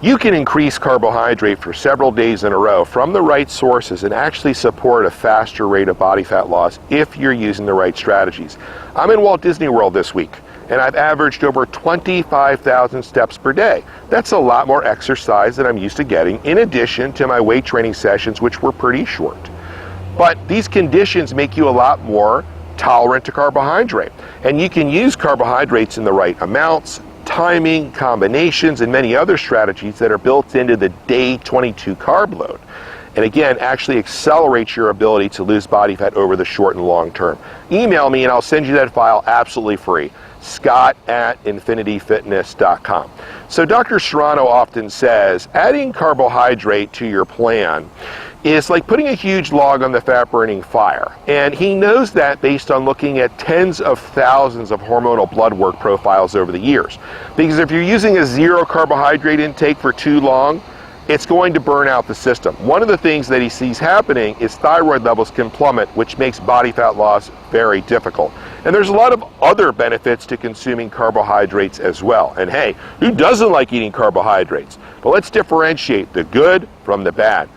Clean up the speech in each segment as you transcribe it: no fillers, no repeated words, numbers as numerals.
You can increase carbohydrate for several days in a row from the right sources and actually support a faster rate of body fat loss if you're using the right strategies. I'm in Walt Disney World this week, and I've averaged over 25,000 steps per day. That's a lot more exercise than I'm used to getting, in addition to my weight training sessions, which were pretty short. But these conditions make you a lot more tolerant to carbohydrate. And you can use carbohydrates in the right amounts, timing, combinations, and many other strategies that are built into the day 22 carb load. And again, actually accelerates your ability to lose body fat over the short and long term. Email me and I'll send you that file absolutely free. Scott@infinityfitness.com. So Dr. Serrano often says, adding carbohydrate to your plan is like putting a huge log on the fat-burning fire. And he knows that based on looking at tens of thousands of hormonal blood work profiles over the years. Because if you're using a zero carbohydrate intake for too long, it's going to burn out the system. One of the things that he sees happening is thyroid levels can plummet, which makes body fat loss very difficult. And there's a lot of other benefits to consuming carbohydrates as well. And hey, who doesn't like eating carbohydrates? But let's differentiate the good from the bad.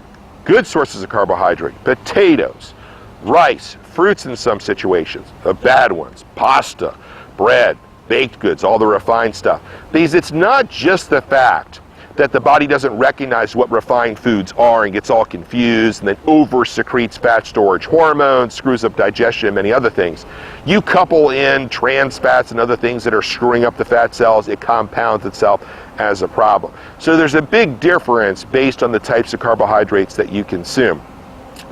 Good sources of carbohydrate: potatoes, rice, fruits in some situations. The bad ones: pasta, bread, baked goods, all the refined stuff. Because it's not just the fact that the body doesn't recognize what refined foods are and gets all confused and then over-secretes fat storage hormones, screws up digestion, and many other things. You couple in trans fats and other things that are screwing up the fat cells, it compounds itself as a problem. So there's a big difference based on the types of carbohydrates that you consume.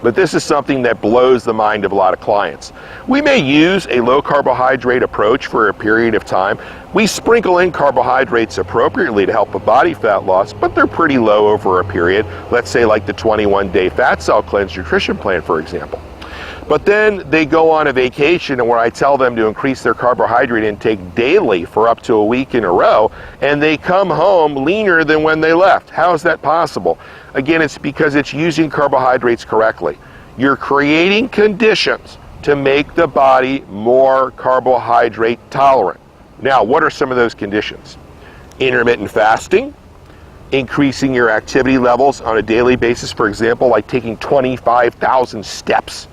But this is something that blows the mind of a lot of clients. We may use a low carbohydrate approach for a period of time. We sprinkle in carbohydrates appropriately to help with body fat loss, but they're pretty low over a period. Let's say like the 21-day fat cell cleanse nutrition plan, for example. But then they go on a vacation and where I tell them to increase their carbohydrate intake daily for up to a week in a row, and they come home leaner than when they left. How is that possible? Again, it's because it's using carbohydrates correctly. You're creating conditions to make the body more carbohydrate tolerant. Now, what are some of those conditions? Intermittent fasting, increasing your activity levels on a daily basis, for example, like taking 25,000 steps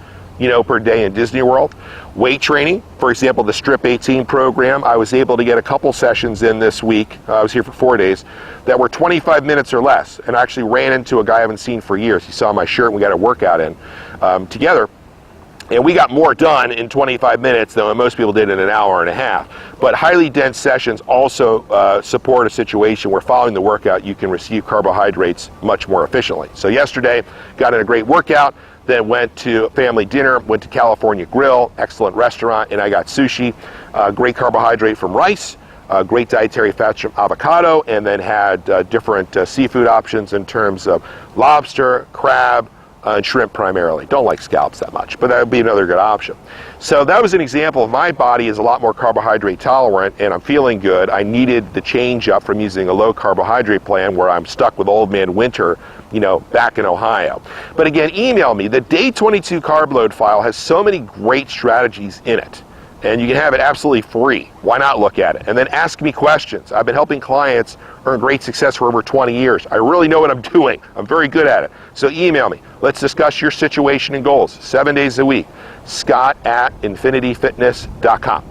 per day in Disney World. Weight training, for example, the Strip 18 program, I was able to get a couple sessions in this week, I was here for 4 days, that were 25 minutes or less, and I actually ran into a guy I haven't seen for years. He saw my shirt and we got a workout in together, and we got more done in 25 minutes than most people did in an hour and a half. But highly dense sessions also support a situation where following the workout you can receive carbohydrates much more efficiently. So yesterday, got in a great workout, then went to family dinner, went to California Grill, excellent restaurant, and I got sushi, great carbohydrate from rice, great dietary fats from avocado, and then had different seafood options in terms of lobster, crab, and shrimp primarily. Don't like scallops that much, but that would be another good option. So that was an example of my body is a lot more carbohydrate tolerant, and I'm feeling good. I needed the change up from using a low carbohydrate plan where I'm stuck with old man winter, back in Ohio. But again, email me. The day 22 carb load file has so many great strategies in it, and you can have it absolutely free. Why not look at it? And then ask me questions. I've been helping clients earn great success for over 20 years. I really know what I'm doing. I'm very good at it. So email me. Let's discuss your situation and goals 7 days a week. Scott@infinityfitness.com.